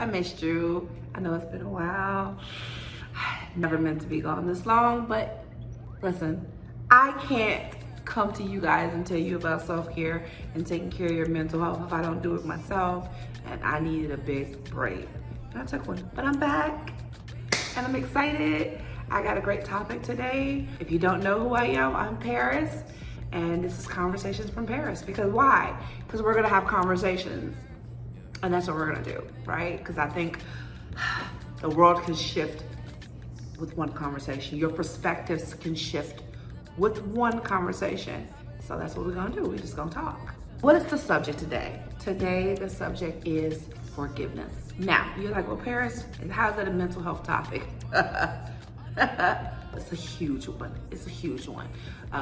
I missed you. I know it's been a while. Never meant to be gone this long, but listen, I can't come to you guys and tell you about self-care and taking care of your mental health if I don't do it myself, and I needed a big break. And I took one, but I'm back and I'm excited. I got a great topic today. If you don't know who I am, I'm Paris, and this is Conversations from Paris. Because why? Because we're gonna have conversations, and that's what we're gonna do, right? Because I think the world can shift with one conversation. Your perspectives can shift with one conversation. So that's what we're gonna do. We're just gonna talk. What is the subject today? Today, the subject is forgiveness. Now, you're like, well, Paris, how's that a mental health topic? It's a huge one. It's a huge one.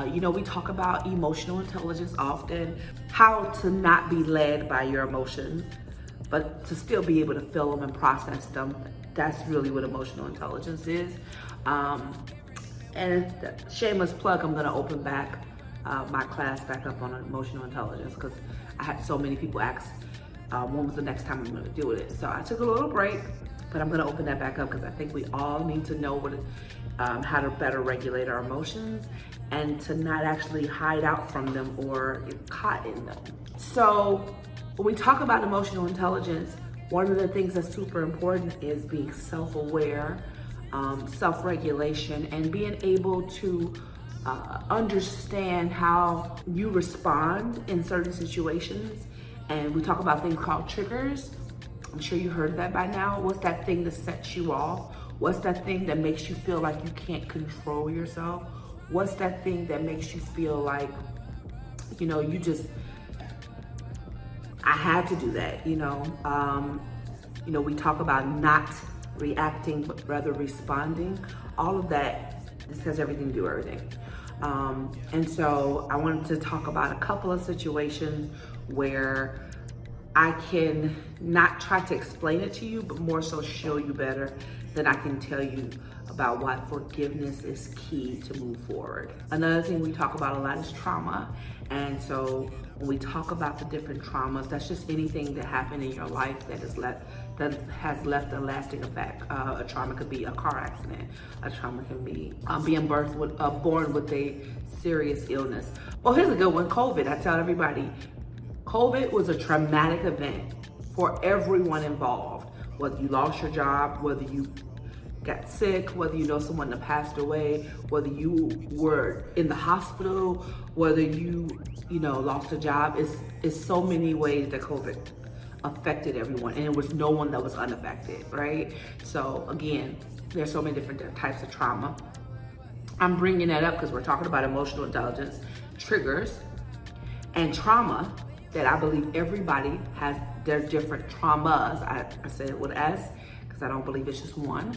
We talk about emotional intelligence often, how to not be led by your emotions, but to still be able to feel them and process them. That's really what emotional intelligence is. And shameless plug, I'm gonna open back my class back up on emotional intelligence because I had so many people ask when was the next time I'm gonna do it. So I took a little break, but I'm gonna open that back up because I think we all need to know how to better regulate our emotions and to not actually hide out from them or get caught in them. So when we talk about emotional intelligence, one of the things that's super important is being self-aware, self-regulation, and being able to understand how you respond in certain situations. And we talk about things called triggers. I'm sure you heard that by now. What's that thing that sets you off? What's that thing that makes you feel like you can't control yourself? What's that thing that makes you feel like, I had to do that, we talk about not reacting, but rather responding. All of that, this has everything to do with everything. And so I wanted to talk about a couple of situations where I can not try to explain it to you, but more so show you better than I can tell you about why forgiveness is key to move forward. Another thing we talk about a lot is trauma. And so when we talk about the different traumas, that's just anything that happened in your life that has left a lasting effect. A trauma could be a car accident. A trauma can be being born with a serious illness. Well, here's a good one, COVID. I tell everybody, COVID was a traumatic event for everyone involved. Whether you lost your job, whether you got sick, whether you know someone that passed away, whether you were in the hospital, whether you lost a job. It's so many ways that COVID affected everyone, and there was no one that was unaffected, right? So again, there's so many different types of trauma. I'm bringing that up because we're talking about emotional intelligence, triggers, and trauma, that I believe everybody has their different traumas. I say it with S because I don't believe it's just one.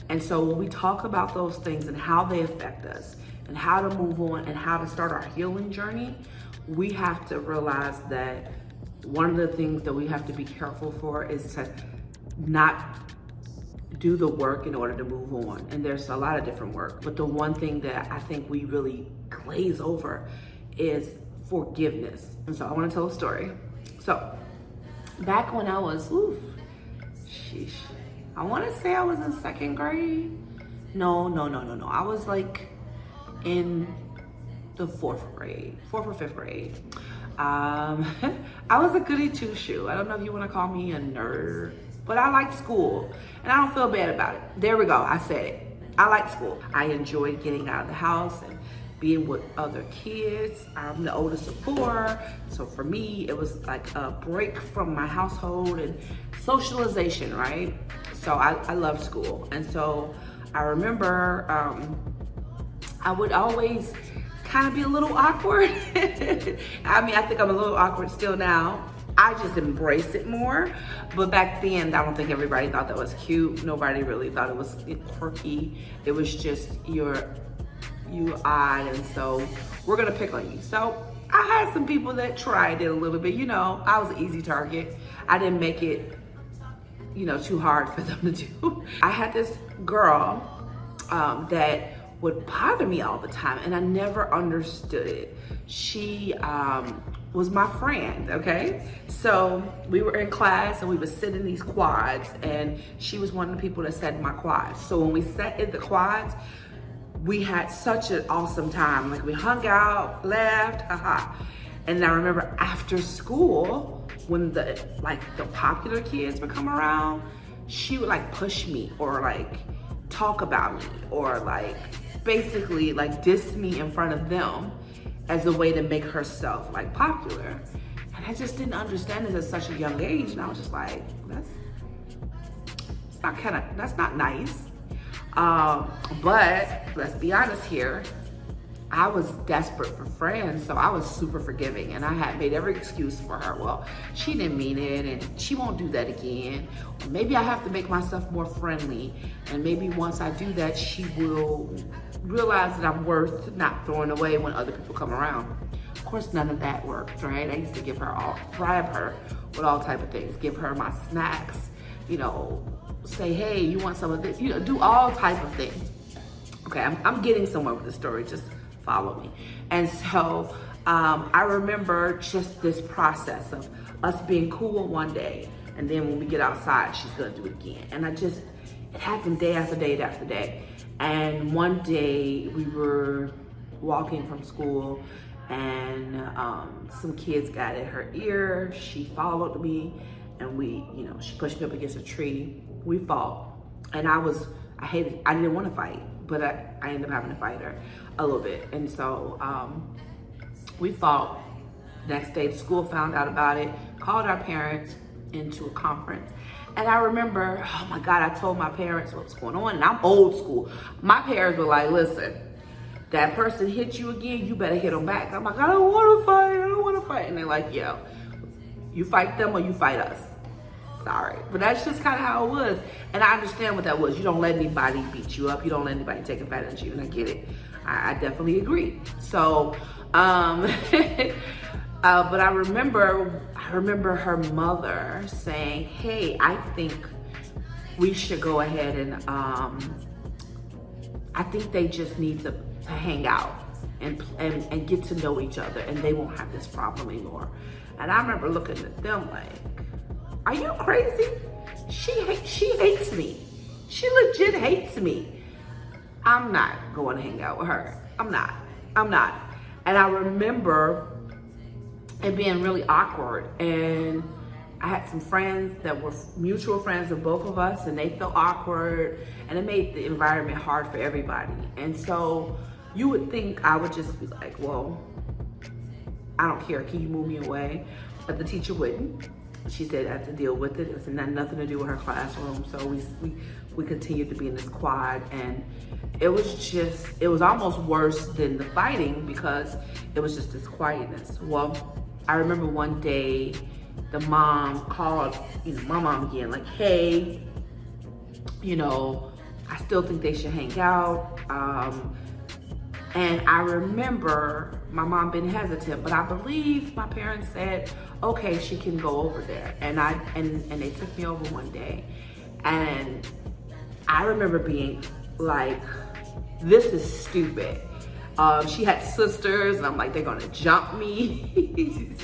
And so when we talk about those things and how they affect us and how to move on and how to start our healing journey, we have to realize that one of the things that we have to be careful for is to not do the work in order to move on. And there's a lot of different work, but the one thing that I think we really glaze over is forgiveness. And so I want to tell a story. So back when I was, I want to say I was in second grade. No. I was like in the fourth or fifth grade. I was a goody two-shoe. I don't know if you want to call me a nerd, but I liked school and I don't feel bad about it. There we go. I said it. I liked school. I enjoyed getting out of the house and being with other kids. I'm the oldest of four. So for me, it was like a break from my household and socialization, right? So I loved school. And so I remember I would always kind of be a little awkward. I think I'm a little awkward still now. I just embraced it more. But back then, I don't think everybody thought that was cute. Nobody really thought it was quirky. It was just you odd, and so we're gonna pick on you. So I had some people that tried it a little bit. I was an easy target. I didn't make it, too hard for them to do. I had this girl that would bother me all the time, and I never understood it. She was my friend, okay? So we were in class and we would sit in these quads, and she was one of the people that sat in my quads. So when we sat in the quads, we had such an awesome time. Like, we hung out, laughed, haha. And I remember after school, when the popular kids would come around, she would like push me or like talk about me or like basically like diss me in front of them as a way to make herself like popular. And I just didn't understand it at such a young age. And I was just like, that's not nice. But let's be honest here. I was desperate for friends, so I was super forgiving, and I had made every excuse for her. Well, she didn't mean it, and she won't do that again. Or maybe I have to make myself more friendly, and maybe once I do that, she will realize that I'm worth not throwing away when other people come around. Of course, none of that worked, right? I used to bribe her with all type of things, give her my snacks, you know, say, hey, you want some of this, you know, do all type of things. Okay, I'm getting somewhere with the story, just follow me. And so I remember just this process of us being cool one day, and then when we get outside, she's gonna do it again. And it happened day after day after day. And one day we were walking from school, and some kids got in her ear. She followed me, and she pushed me up against a tree. We fought, and I didn't want to fight, but I ended up having to fight her a little bit. And so we fought. Next day, the school found out about it, called our parents into a conference. And I remember, oh my God, I told my parents what was going on, and I'm old school. My parents were like, listen, that person hit you again, you better hit them back. I'm like, I don't want to fight. And they're like, yo, you fight them or you fight us. Sorry, but that's just kind of how it was. And I understand what that was. You don't let anybody beat you up. You don't let anybody take advantage of you, and I get it. I definitely agree. So, but I remember her mother saying, hey, I think we should go ahead and, I think they just need to hang out and get to know each other, and they won't have this problem anymore. And I remember looking at them like, are you crazy? She hates me. She legit hates me. I'm not going to hang out with her. I'm not. And I remember it being really awkward, and I had some friends that were mutual friends of both of us, and they felt awkward, and it made the environment hard for everybody. And so you would think I would just be like, well, I don't care, can you move me away? But the teacher wouldn't. She said I had to deal with it. It had nothing to do with her classroom. So we continued to be in this quad, and it was almost worse than the fighting because it was just this quietness. Well, I remember one day the mom called, my mom again, like, hey, I still think they should hang out. And I remember my mom being hesitant, but I believe my parents said, okay, she can go over there. And they took me over one day. And I remember being like, this is stupid. She had sisters, and I'm like, they're gonna jump me.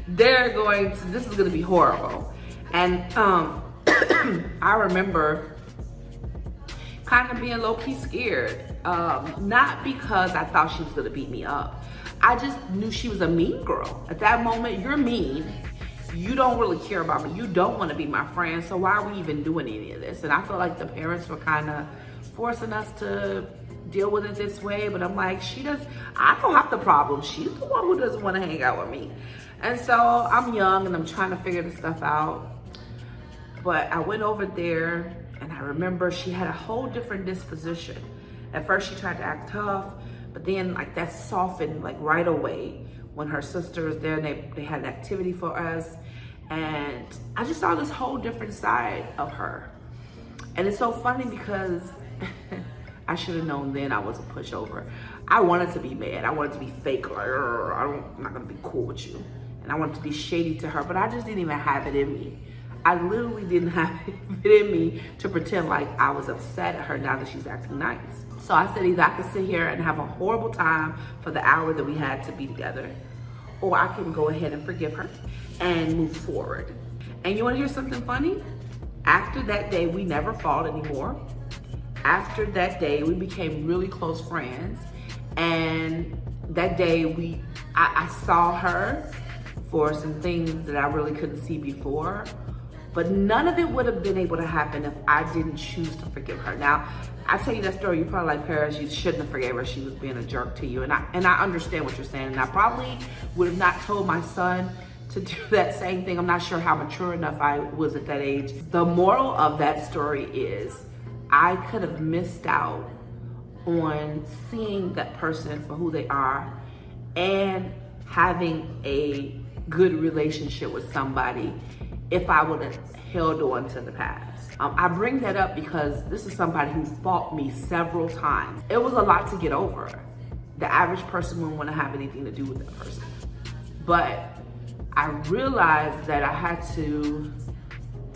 This is gonna be horrible. And I remember kind of being low-key scared. Not because I thought she was gonna beat me up. I just knew she was a mean girl. At that moment, you're mean. You don't really care about me. You don't want to be my friend. So why are we even doing any of this? And I feel like the parents were kind of forcing us to deal with it this way. But I'm like, I don't have the problem. She's the one who doesn't want to hang out with me. And so I'm young and I'm trying to figure this stuff out. But I went over there, and I remember she had a whole different disposition. At first she tried to act tough, but then that softened right away when her sister was there, and they had an activity for us. And I just saw this whole different side of her. And it's so funny because I should have known then I was a pushover. I wanted to be mad. I wanted to be fake, I'm not gonna be cool with you. And I wanted to be shady to her, but I just didn't even have it in me. I literally didn't have it in me to pretend like I was upset at her now that she's acting nice. So I said either I could sit here and have a horrible time for the hour that we had to be together, or I can go ahead and forgive her and move forward. And you wanna hear something funny? After that day, we never fought anymore. After that day, we became really close friends. And that day, I saw her for some things that I really couldn't see before. But none of it would have been able to happen if I didn't choose to forgive her. Now, I tell you that story, you're probably like, Paris, you shouldn't have forgave her. She was being a jerk to you. And I understand what you're saying. And I probably would have not told my son to do that same thing. I'm not sure how mature enough I was at that age. The moral of that story is I could have missed out on seeing that person for who they are and having a good relationship with somebody if I would have held on to the past. I bring that up because this is somebody who fought me several times. It was a lot to get over. The average person wouldn't want to have anything to do with that person. But I realized that I had to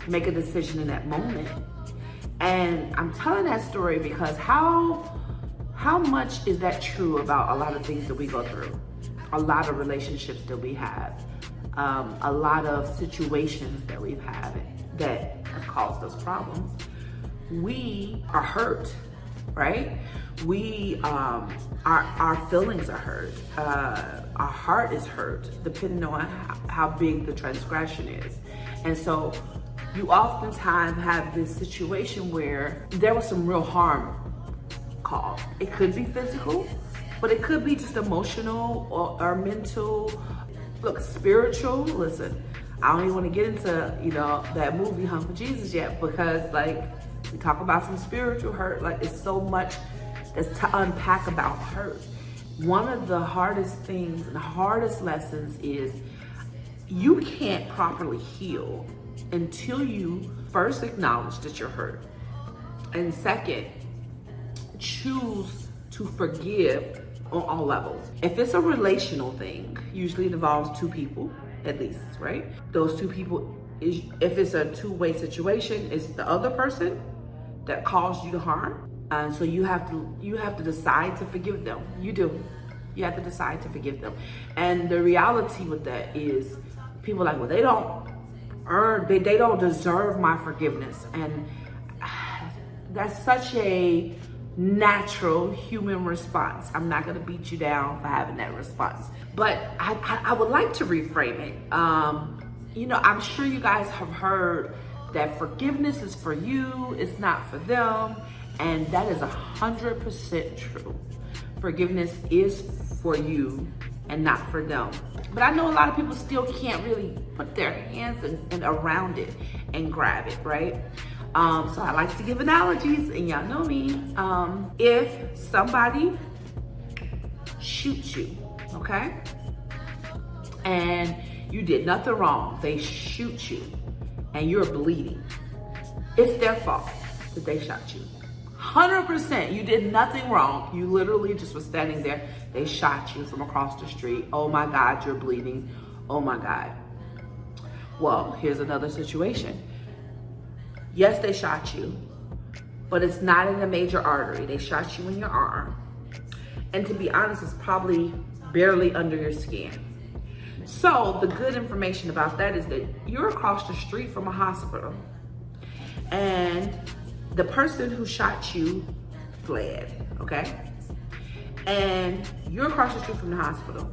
make a decision in that moment. And I'm telling that story because how much is that true about a lot of things that we go through? A lot of relationships that we have, a lot of situations that we've had that have caused us problems. We are hurt, right? Our feelings are hurt. Our heart is hurt, depending on how big the transgression is. And so you oftentimes have this situation where there was some real harm caused. It could be physical, but it could be just emotional or mental. Look, spiritual. Listen, I don't even want to get into, that movie Hunt for Jesus yet, because like we talk about some spiritual hurt. Like it's so much that's to unpack about hurt. One of the hardest things and the hardest lessons is you can't properly heal until you first acknowledge that you're hurt. And second, choose to forgive on all levels. If it's a relational thing, usually it involves two people at least, right? Those two people, if it's a two-way situation, it's the other person that caused you the harm. And so you have to decide to forgive them. You do. You have to decide to forgive them. And the reality with that is people are like, well, they don't deserve my forgiveness. And that's such a natural human response. I'm not gonna beat you down for having that response. But I would like to reframe it. I'm sure you guys have heard that forgiveness is for you, it's not for them. And that is 100% true. Forgiveness is for you and not for them. But I know a lot of people still can't really put their hands and around it and grab it, right? So I like to give analogies, and y'all know me. If somebody shoots you, okay? And you did nothing wrong, they shoot you, and you're bleeding. It's their fault that they shot you. 100%, you did nothing wrong. You literally just was standing there. They shot you from across the street. Oh my God, you're bleeding. Oh my God. Well, here's another situation. Yes, they shot you, but it's not in a major artery. They shot you in your arm. And to be honest, it's probably barely under your skin. So the good information about that is that you're across the street from a hospital, and the person who shot you fled, okay? And you're across the street from the hospital.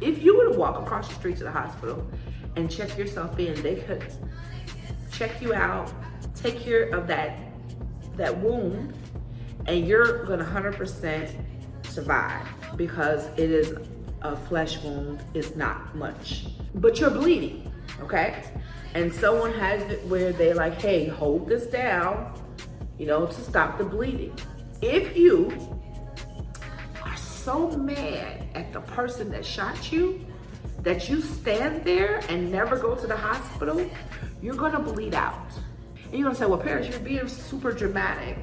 If you were to walk across the street to the hospital and check yourself in, they could check you out, take care of that wound, and you're gonna 100% survive because it is a flesh wound. It's not much, but you're bleeding, okay? And someone has it where they're like, hey, hold this down, to stop the bleeding. If you are so mad at the person that shot you that you stand there and never go to the hospital, you're gonna bleed out. And you're gonna say, well, Paris, you're being super dramatic.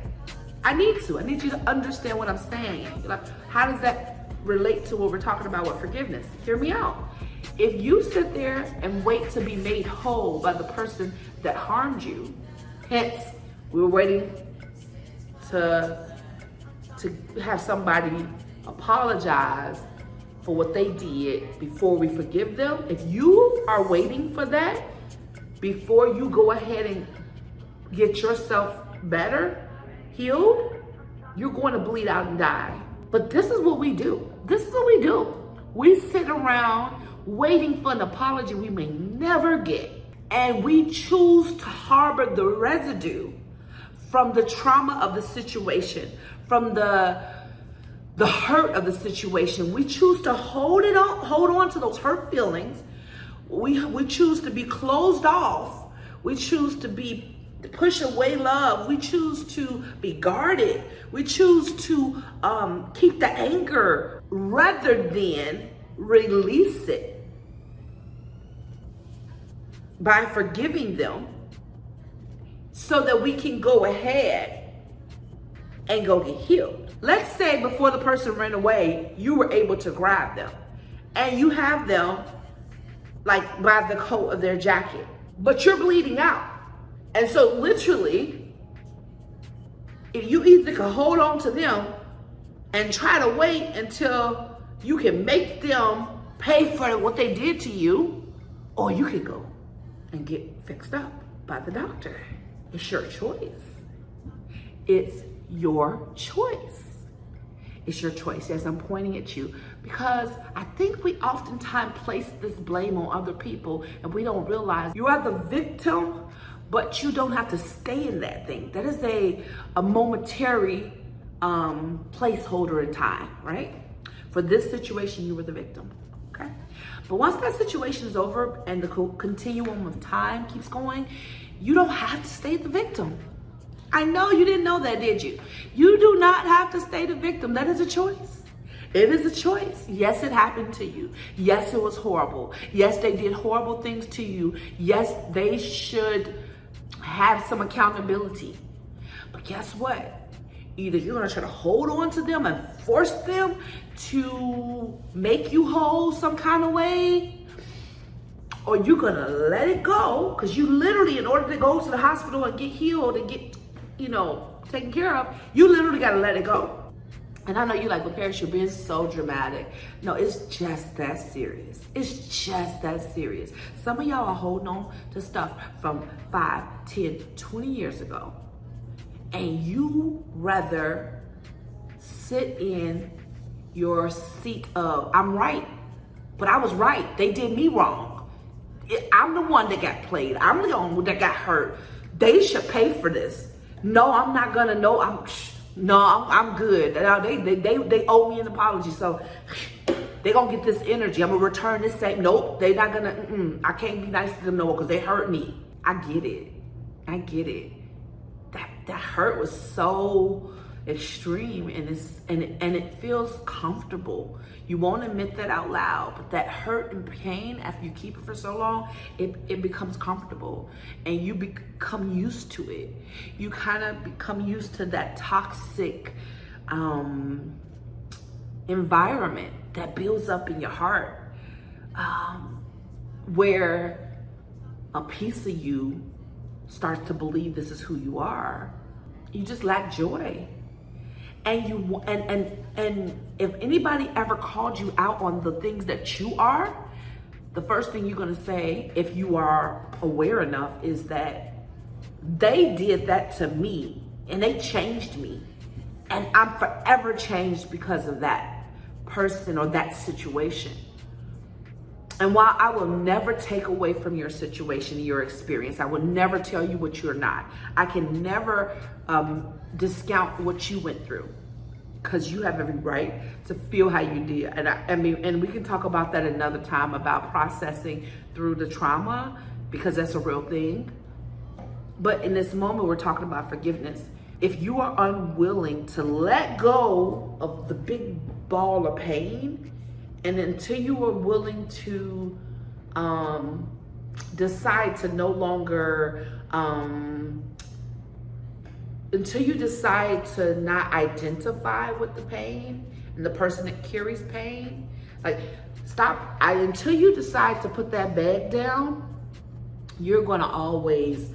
I need you to understand what I'm saying. Like, how does that relate to what we're talking about with forgiveness? Hear me out. If you sit there and wait to be made whole by the person that harmed you, hence, we were waiting to have somebody apologize for what they did before we forgive them, if you are waiting for that before you go ahead and get yourself better, healed, you're going to bleed out and die. But this is what we do. This is what we do. We sit around waiting for an apology we may never get. And we choose to harbor the residue from the trauma of the situation, from the hurt of the situation. We choose to hold on to those hurt feelings. We choose to be closed off. We choose to push away love. We choose to be guarded. We choose to keep the anger rather than release it by forgiving them so that we can go ahead and go get healed. Let's say before the person ran away, you were able to grab them and you have them like by the coat of their jacket, but you're bleeding out. And so literally, if you either can hold on to them and try to wait until you can make them pay for what they did to you, or you can go and get fixed up by the doctor. It's your choice. It's your choice. It's your choice. Yes, I'm pointing at you because I think we oftentimes place this blame on other people and we don't realize you are the victim, but you don't have to stay in that thing. That is a momentary placeholder in time, right? For this situation, you were the victim, okay? But once that situation is over and the continuum of time keeps going, you don't have to stay the victim. I know you didn't know that, did you? You do not have to stay the victim. That is a choice. It is a choice. Yes, it happened to you. Yes, it was horrible. Yes, they did horrible things to you. Yes, they should have some accountability. But guess what? Either you're going to try to hold on to them and force them to make you whole some kind of way, or you're going to let it go, because you literally, in order to go to the hospital and get healed and get, taken care of, you literally got to let it go. And I know you're like, well, Paris, you're being so dramatic. No, it's just that serious. It's just that serious. Some of y'all are holding on to stuff from 5, 10, 20 years ago. And you rather sit in your seat of, I'm right, but I was right. They did me wrong. I'm the one that got played. I'm the one that got hurt. They should pay for this. No, I'm not gonna. No, I'm good. They owe me an apology, so they gonna get this energy. I'm gonna return this same. Nope, they not gonna. I can't be nice to them no more because they hurt me. I get it. That hurt was so extreme, and it feels comfortable. You won't admit that out loud, but that hurt and pain, after you keep it for so long, it becomes comfortable, and you become used to it. You kind of become used to that toxic environment that builds up in your heart, where a piece of you starts to believe this is who you are. You just lack joy. And if anybody ever called you out on the things that you are, the first thing you're gonna say, if you are aware enough, is that they did that to me and they changed me. And I'm forever changed because of that person or that situation. And while I will never take away from your situation, your experience, I will never tell you what you're not. I can never discount what you went through, because you have every right to feel how you did. And we can talk about that another time, about processing through the trauma, because that's a real thing. But in this moment, we're talking about forgiveness. If you are unwilling to let go of the big ball of pain, and until you are willing to decide to no longer, until you decide to not identify with the pain and the person that carries pain, like until you decide to put that bag down, you're gonna always,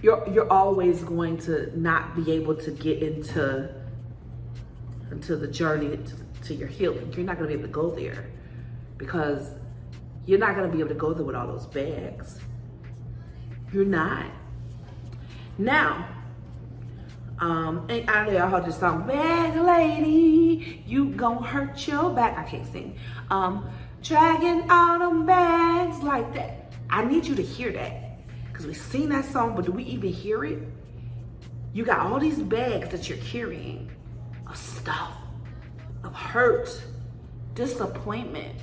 you're always going to not be able to get into the journey to your healing. You're not gonna be able to go there because you're not gonna be able to go there with all those bags. You're not. Now, and I know y'all heard this song, bag lady, you gon' hurt your back. I can't sing. Dragging all them bags like that. I need you to hear that because we sing that song, but do we even hear it? You got all these bags that you're carrying of stuff, of hurt, disappointment,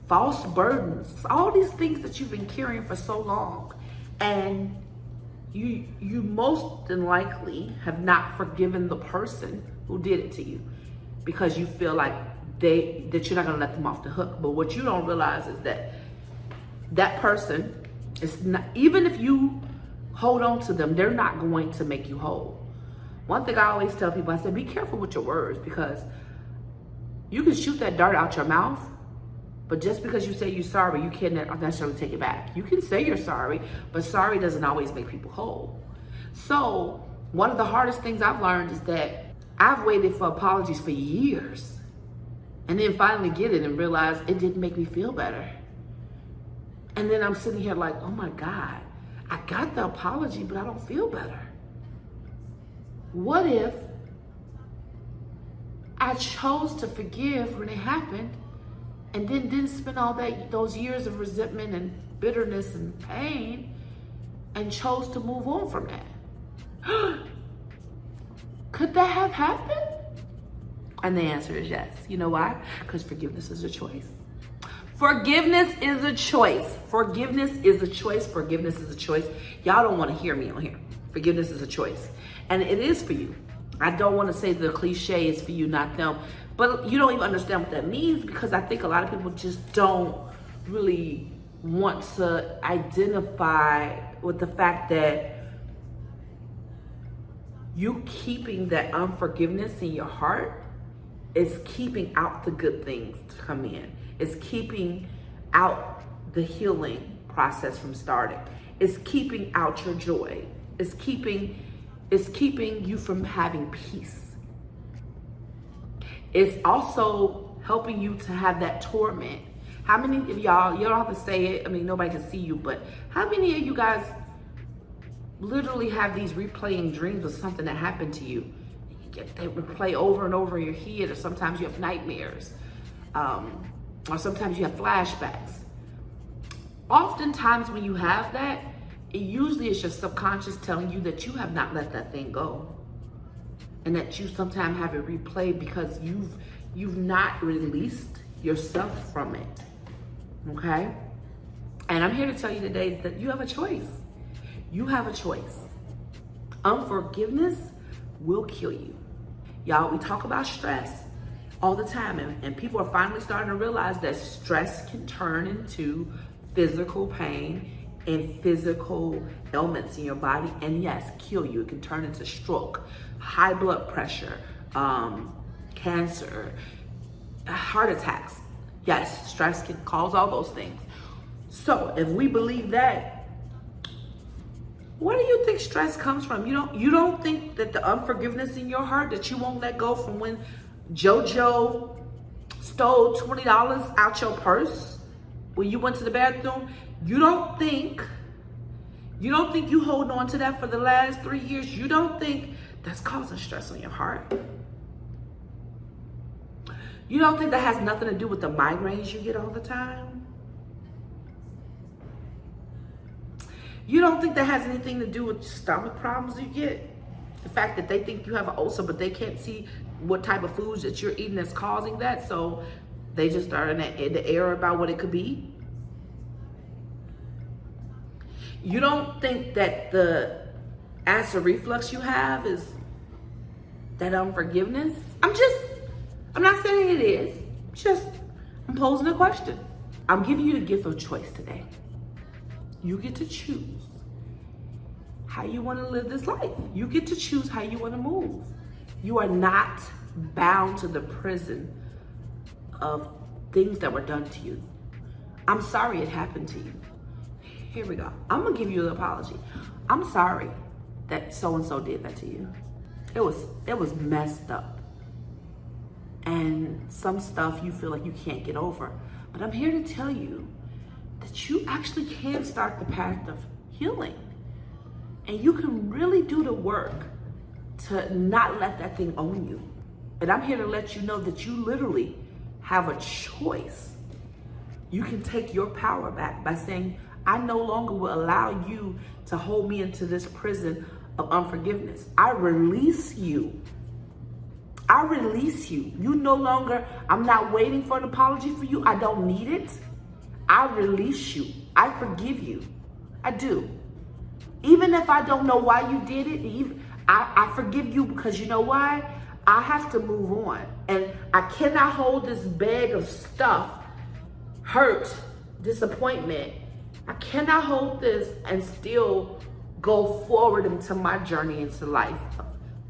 false burdens, all these things that you've been carrying for so long. And you most than likely have not forgiven the person who did it to you because you feel like that you're not gonna let them off the hook. But what you don't realize is that that person is not, even if you hold on to them, they're not going to make you whole. One thing I always tell people, I said, be careful with your words because you can shoot that dart out your mouth, but just because you say you're sorry, you can't necessarily take it back. You can say you're sorry, but sorry doesn't always make people whole. So one of the hardest things I've learned is that I've waited for apologies for years and then finally get it and realize it didn't make me feel better. And then I'm sitting here like, oh my God, I got the apology, but I don't feel better. What if I chose to forgive when it happened and then didn't spend all those years of resentment and bitterness and pain and chose to move on from that? Could that have happened? And the answer is yes. You know why? Because forgiveness is a choice. Forgiveness is a choice. Forgiveness is a choice. Forgiveness is a choice. Y'all don't want to hear me on here. Forgiveness is a choice. And it is for you. I don't want to say the cliche is for you, not them. But you don't even understand what that means because I think a lot of people just don't really want to identify with the fact that you keeping that unforgiveness in your heart is keeping out the good things to come in. It's keeping out the healing process from starting. It's keeping out your joy. It's keeping you from having peace. It's also helping you to have that torment. How many of y'all, you don't have to say it, I mean, nobody can see you, but how many of you guys literally have these replaying dreams of something that happened to you? They replay over and over in your head, or sometimes you have nightmares, or sometimes you have flashbacks. Oftentimes when you have that, it usually is your subconscious telling you that you have not let that thing go. And that you sometimes have it replayed because you've not released yourself from it. Okay? And I'm here to tell you today that you have a choice. You have a choice. Unforgiveness will kill you. Y'all, we talk about stress all the time, and people are finally starting to realize that stress can turn into physical pain and physical ailments in your body, and yes, kill you. It can turn into stroke, high blood pressure, cancer, heart attacks. Yes, stress can cause all those things. So if we believe that, where do you think stress comes from? You don't think that the unforgiveness in your heart that you won't let go from when JoJo stole $20 out your purse when you went to the bathroom? You don't think you hold on to that for the last 3 years? You don't think that's causing stress on your heart? You don't think that has nothing to do with the migraines you get all the time? You don't think that has anything to do with stomach problems you get? The fact that they think you have an ulcer, but they can't see what type of foods that you're eating that's causing that, so they just are in the air about what it could be? You don't think that the acid reflux you have is that unforgiveness? I'm not saying it is. I'm posing a question. I'm giving you the gift of choice today. You get to choose how you want to live this life. You get to choose how you want to move. You are not bound to the prison of things that were done to you. I'm sorry it happened to you. Here we go. I'm gonna give you an apology. I'm sorry that so-and-so did that to you. It was messed up. and some stuff you feel like you can't get over. But I'm here to tell you that you actually can start the path of healing. And you can really do the work to not let that thing own you. And I'm here to let you know that you literally have a choice. You can take your power back by saying, I no longer will allow you to hold me into this prison of unforgiveness. I release you. I release you. You no longer, I'm not waiting for an apology for you. I don't need it. I release you. I forgive you. I do. Even if I don't know why you did it, I forgive you because you know why? I have to move on. And I cannot hold this bag of stuff, hurt, disappointment. I cannot hold this and still go forward into my journey into life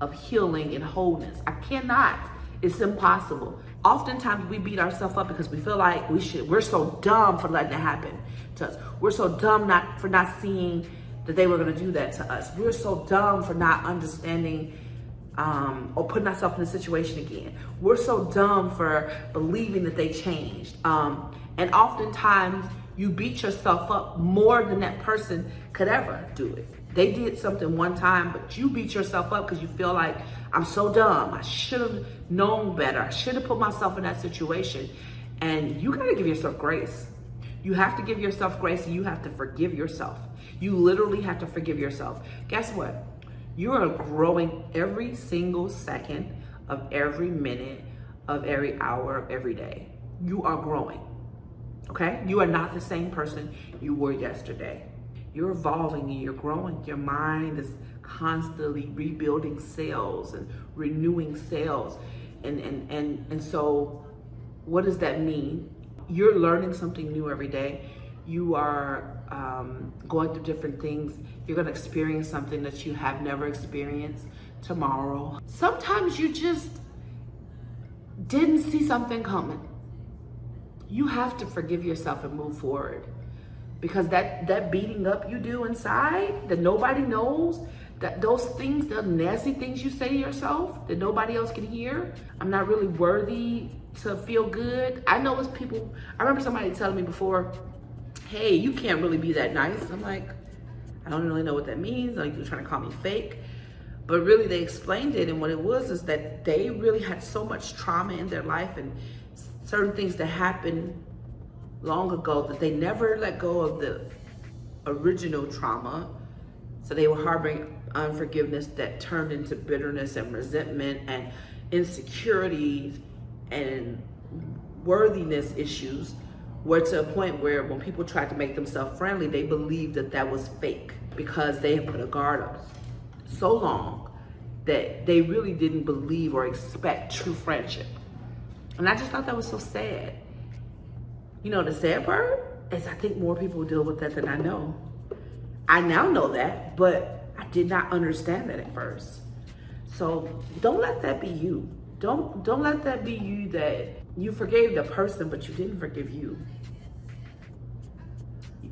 of healing and wholeness. I cannot. It's impossible. Oftentimes we beat ourselves up because we feel like we're so dumb for letting it happen to us. We're so dumb for not seeing that they were going to do that to us. We're so dumb for not understanding or putting ourselves in a situation again. We're so dumb for believing that they changed. And oftentimes you beat yourself up more than that person could ever do it. They did something one time, but you beat yourself up because you feel like, I'm so dumb. I should have known better. I should have put myself in that situation. And you got to give yourself grace. You have to give yourself grace, and you have to forgive yourself. You literally have to forgive yourself. Guess what? You are growing every single second of every minute of every hour of every day. You are growing. Okay? You are not the same person you were yesterday. You're evolving and you're growing. Your mind is constantly rebuilding cells and renewing cells. And so what does that mean? You're learning something new every day. You are going through different things. You're going to experience something that you have never experienced tomorrow. Sometimes you just didn't see something coming. You have to forgive yourself and move forward. Because that beating up you do inside that nobody knows, that those things, the nasty things you say to yourself that nobody else can hear, I'm not really worthy to feel good. I know it's people, I remember somebody telling me before, hey, you can't really be that nice. I'm like, I don't really know what that means. Like, you're trying to call me fake. But really they explained it, and what it was is that they really had so much trauma in their life and certain things that happened long ago that they never let go of the original trauma. So they were harboring unforgiveness that turned into bitterness and resentment and insecurities and worthiness issues, were to a point where when people tried to make themselves friendly, they believed that that was fake because they had put a guard up so long that they really didn't believe or expect true friendship. And I just thought that was so sad. You know, the sad part is I think more people deal with that than I know. I now know that, but I did not understand that at first. So don't let that be you. Don't let that be you, that you forgave the person, but you didn't forgive you.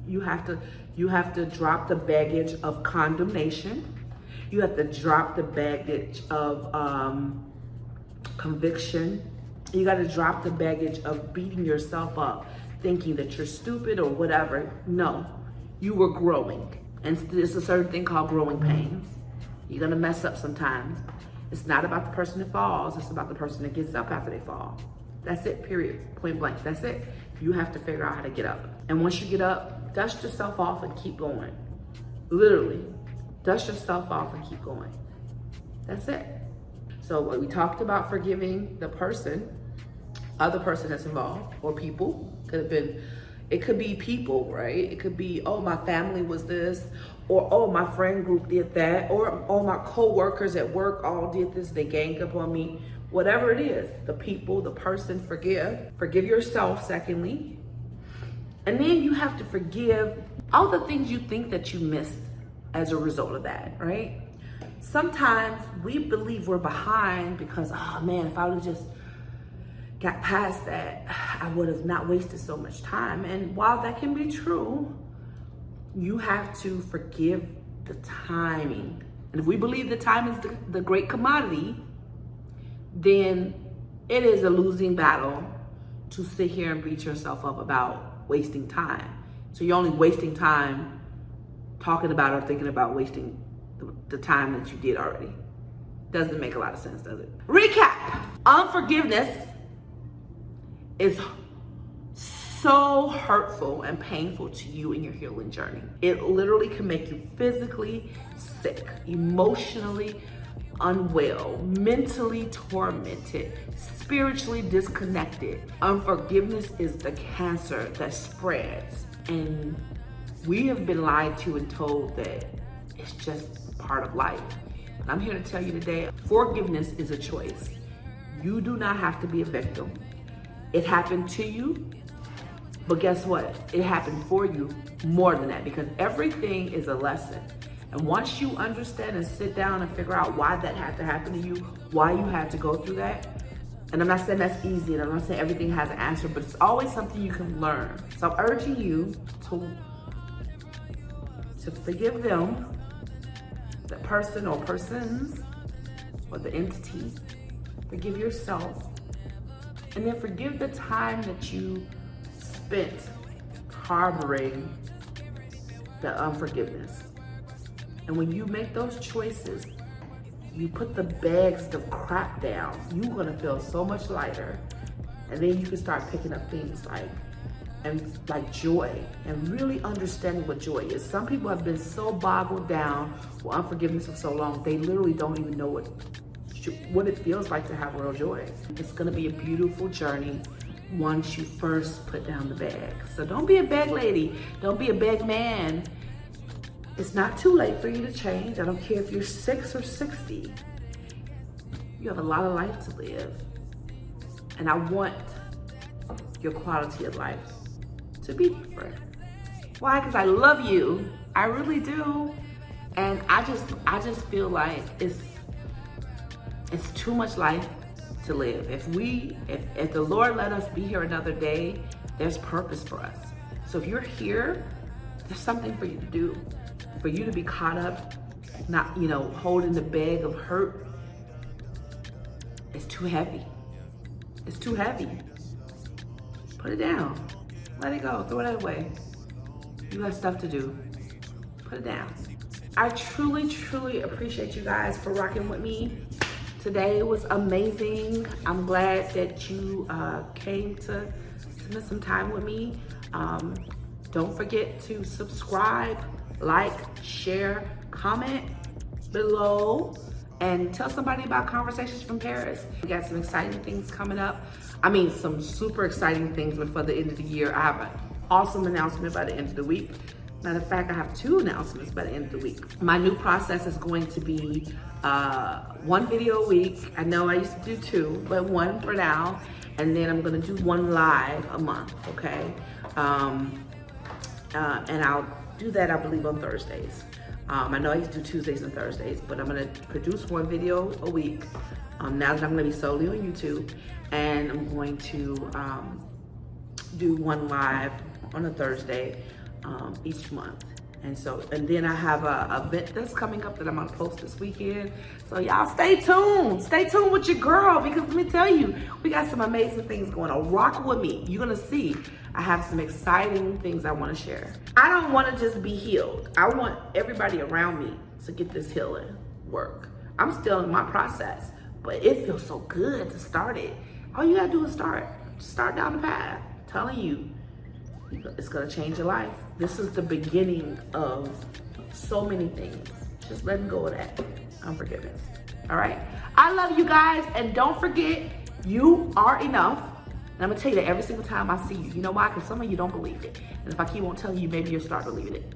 You have to drop the baggage of condemnation. You have to drop the baggage of conviction. You got to drop the baggage of beating yourself up, thinking that you're stupid or whatever. No, you were growing. And there's a certain thing called growing pains. You're gonna mess up sometimes. It's not about the person that falls, it's about the person that gets up after they fall. That's it, period, point blank, that's it. You have to figure out how to get up. And once you get up, dust yourself off and keep going. Literally, dust yourself off and keep going. That's it. So when we talked about forgiving the person, other person that's involved, or people, it could be people, right? It could be, oh, my family was this, or oh, my friend group did that, or oh, my co-workers at work all did this, they ganged up on me. Whatever it is, the people, the person, forgive yourself, secondly. And then you have to forgive all the things you think that you missed as a result of that, right? Sometimes we believe we're behind because, oh man, if I would have just got past that, I would have not wasted so much time. And while that can be true, you have to forgive the timing. And if we believe the time is the great commodity, then it is a losing battle to sit here and beat yourself up about wasting time. So you're only wasting time talking about or thinking about wasting the time that you did already. Doesn't make a lot of sense, does it? Recap. Unforgiveness is so hurtful and painful to you in your healing journey. It literally can make you physically sick, emotionally unwell, mentally tormented, spiritually disconnected. Unforgiveness is the cancer that spreads, and we have been lied to and told that it's just part of life. And I'm here to tell you today, forgiveness is a choice. You do not have to be a victim. It happened to you, but guess what? It happened for you more than that, because everything is a lesson. And once you understand and sit down and figure out why that had to happen to you, why you had to go through that, and I'm not saying that's easy, and I'm not saying everything has an answer, but it's always something you can learn. So I'm urging you to forgive them, the person or persons, or the entity. Forgive yourself, and then forgive the time that you spent harboring the unforgiveness. And when you make those choices, you put the bags of crap down, you're gonna feel so much lighter. And then you can start picking up things like joy, and really understanding what joy is. Some people have been so boggled down with unforgiveness for so long, they literally don't even know what it feels like to have real joy. It's gonna be a beautiful journey once you first put down the bag. So don't be a bag lady, don't be a bag man. It's not too late for you to change. I don't care if you're 6 or 60. You have a lot of life to live. And I want your quality of life to be different. Why? Because I love you. I really do. And I just feel like it's too much life to live. If the Lord let us be here another day, there's purpose for us. So if you're here, there's something for you to do. For you to be caught up, not, holding the bag of hurt, it's too heavy. It's too heavy. Put it down. Let it go. Throw it away. You got stuff to do. Put it down. I truly, truly appreciate you guys for rocking with me. Today was amazing. I'm glad that you came to spend some time with me. Don't forget to subscribe, like, share, comment below, and tell somebody about Conversations from Paris. We got some exciting things coming up. I mean, some super exciting things before the end of the year. I have an awesome announcement by the end of the week. Matter of fact, I have 2 announcements by the end of the week. My new process is going to be 1 video a week. I know I used to do 2, but 1 for now. And then I'm gonna do 1 live a month, okay? And I'll do that, I believe, on Thursdays. I know I used to do Tuesdays and Thursdays, but I'm gonna produce 1 video a week now that I'm gonna be solely on YouTube, and I'm going to do 1 live on a Thursday each month. And then I have a event that's coming up that I'm gonna post this weekend. So y'all stay tuned. Stay tuned with your girl, because let me tell you, we got some amazing things going on. Rock with me. You're gonna see I have some exciting things I wanna share. I don't wanna just be healed. I want everybody around me to get this healing work. I'm still in my process, but it feels so good to start it. All you gotta do is start. Start down the path. I'm telling you, it's gonna change your life. This is the beginning of so many things. Just letting go of that unforgiveness. All right? I love you guys, and don't forget, you are enough. And I'm gonna tell you that every single time I see you. You know why? Because some of you don't believe it. And if I keep on telling you, maybe you'll start believing it.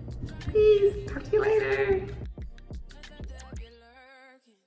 Peace. Talk to you later.